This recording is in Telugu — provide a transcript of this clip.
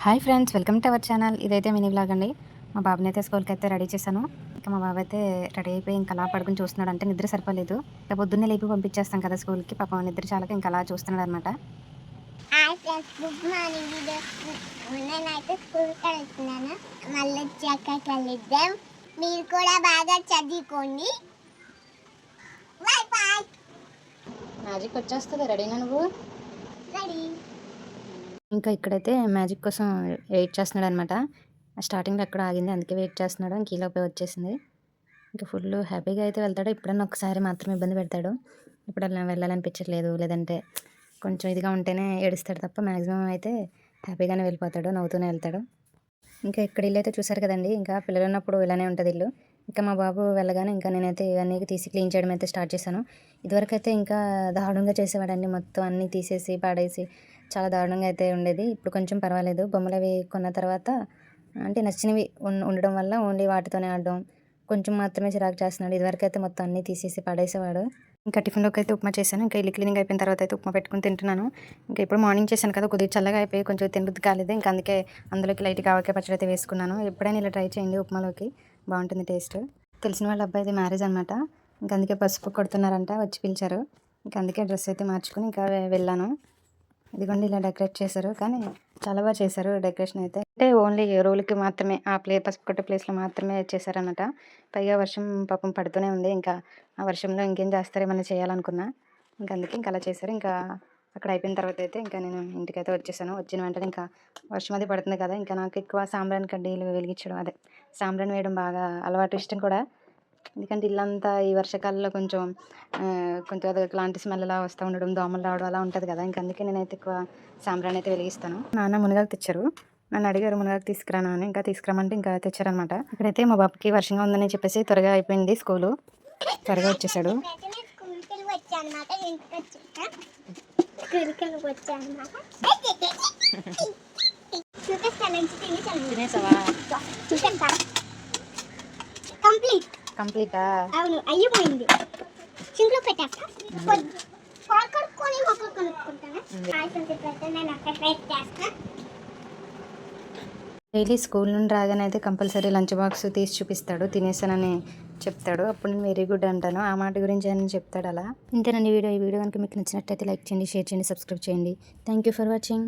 Hi friends, welcome to our channel. ఇదైతే మినీ వ్లాగ్ అండి. మా బాబుని అయితే స్కూల్కి అయితే రెడీ చేశాను. ఇంకా మా బాబు అయితే రెడీ అయిపోయి ఇంకా అలా పడుకుని చూస్తున్నాడు. అంటే నిద్ర సరిపోలేదు. ఇంకా పొద్దున్నే లేపి పంపించేస్తాం కదా స్కూల్కి. పాపం నిద్ర చాలక ఇంకా అలా చూస్తున్నాడు అనమాట. Good morning. నేనైతే స్కూల్కి వెళ్తున్నాను. మళ్ళీ వచ్చాక కలుద్దాం. మీరు కూడా బాగా చదువుకోండి. Bye bye. మ్యాజిక్ వచ్చేస్తుంది. రెడీనా నువ్వు? రెడీ. ఇంకా ఇక్కడైతే మ్యాజిక్ కోసం వెయిట్ చేస్తున్నాడు అనమాట. స్టార్టింగ్లో ఎక్కడ ఆగింది, అందుకే వెయిట్ చేస్తున్నాడు. ఇంక ఈలోపే వచ్చేసింది. ఇంకా ఫుల్ హ్యాపీగా అయితే వెళ్తాడు. ఎప్పుడన్నా ఒకసారి మాత్రం ఇబ్బంది పెడతాడు. ఇప్పుడు అలా వెళ్ళాలనిపించట్లేదు, లేదంటే కొంచెం ఇదిగా ఉంటేనే ఏడుస్తాడు తప్ప మ్యాక్సిమం అయితే హ్యాపీగానే వెళ్ళిపోతాడు, నవ్వుతూనే వెళ్తాడు. ఇంకా ఇక్కడ ఇల్లు అయితే చూసారు కదండి. ఇంకా పిల్లలు ఉన్నప్పుడు ఇలానే ఉంటుంది ఇల్లు. ఇంకా మా బాబు వెళ్ళగానే ఇంకా నేనైతే ఇవన్నీ తీసి క్లీన్ చేయడం అయితే స్టార్ట్ చేశాను. ఇదివరకు అయితే ఇంకా దారుణంగా చేసేవాడండి. మొత్తం అన్నీ తీసేసి పాడేసి చాలా దారుణంగా అయితే ఉండేది. ఇప్పుడు కొంచెం పర్వాలేదు. బొమ్మలు అవి కొన్న తర్వాత అంటే నచ్చినవి ఉండడం వల్ల ఓన్లీ వాటితోనే ఆడడం, కొంచెం మాత్రమే చిరాకు చేస్తున్నాడు. ఇదివరకు అయితే మొత్తం అన్నీ తీసేసి పడేసేవాడు. ఇంకా టిఫిన్లోకి అయితే ఉప్మా చేశాను. ఇంకా ఇల్లు క్లీనింగ్ అయిపోయిన తర్వాత అయితే ఉప్మా పెట్టుకుని తింటున్నాను. ఇంకా ఇప్పుడు మార్నింగ్ చేశాను కదా, కొద్దిగా చల్లగా అయిపోయి కొంచెం తినబుద్ధి కాలేదు. ఇంకా అందుకే అందులోకి లైట్గా ఆవకాయ పచ్చడి అయితే వేసుకున్నాను. ఎప్పుడైనా ఇలా ట్రై చేయండి, ఉప్మాలోకి బాగుంటుంది టేస్ట్. తెలిసిన వాళ్ళ అబ్బాయిది మ్యారేజ్ అనమాట. ఇంకా అందుకే పసుపు కొడుతున్నారంట, వచ్చి పిలిచారు. ఇంకా అందుకే డ్రెస్ అయితే మార్చుకుని ఇంకా వెళ్ళాను. ఇదిగోండి ఇలా డెకరేట్ చేశారు, కానీ చాలా బాగా చేశారు డెకరేషన్ అయితే. అంటే ఓన్లీ రోల్కి మాత్రమే, ఆ పసుపు కొట్టే ప్లేస్లో మాత్రమే చేశారన్నమాట. పైగా వర్షం పాపం పడుతూనే ఉంది. ఇంకా ఆ వర్షంలో ఇంకేం చేస్తారు, ఏమైనా చేయాలనుకున్నా. ఇంకా అందుకే ఇంకా అలా చేశారు. ఇంకా అక్కడ అయిపోయిన తర్వాత అయితే ఇంకా నేను ఇంటికైతే వచ్చేసాను. వచ్చిన వెంటనే ఇంకా వర్షం అది పడుతుంది కదా, ఇంకా నాకు ఎక్కువ సాంబ్రాణి కడ్డీలు వెలిగించడం, అదే సాంబ్రాణి వేయడం బాగా అలవాటు, ఇష్టం కూడా. ఎందుకంటే ఇల్లంతా ఈ వర్షాకాలంలో కొంచెం కొంచెం అదొకలాంటి స్మెల్ అలా వస్తూ ఉండడం, దోమలు రావడం అలా ఉంటుంది కదా. ఇంకా అందుకే నేనైతే ఎక్కువ సాంబ్రాణి అయితే వెలిగిస్తాను. నాన్న మునగాకు తెచ్చారు, నన్ను అడిగారు మునగాకు తీసుకురాను అని. ఇంకా తీసుకురామంటే ఇంకా తెచ్చారనమాట. ఇక్కడైతే మా బాబుకి వర్షంగా ఉందని చెప్పేసి త్వరగా అయిపోయింది స్కూలు, త్వరగా వచ్చేసాడు. కంప్లీటా? అవును, అయిపోయింది. సింక్లో పెట్టాక కడుక్కొని మొక్కలు కొనుక్కుంటాను. నేను అక్కడ ట్రై చేస్తాను. డైలీ స్కూల్ నుండి రాగానే అయితే కంపల్సరీ లంచ్ బాక్స్ తీసి చూపిస్తాడు, తినేసానని చెప్తాడు. అప్పుడు నేను వెరీ గుడ్ అంటాను. ఆ మాట గురించి అని చెప్తాడు అలా. ఇంతేనండి వీడియో. ఈ వీడియో కనుక మీకు నచ్చినట్టయితే లైక్ చేయండి, షేర్ చేయండి, సబ్స్క్రైబ్ చేయండి. Thank you for watching.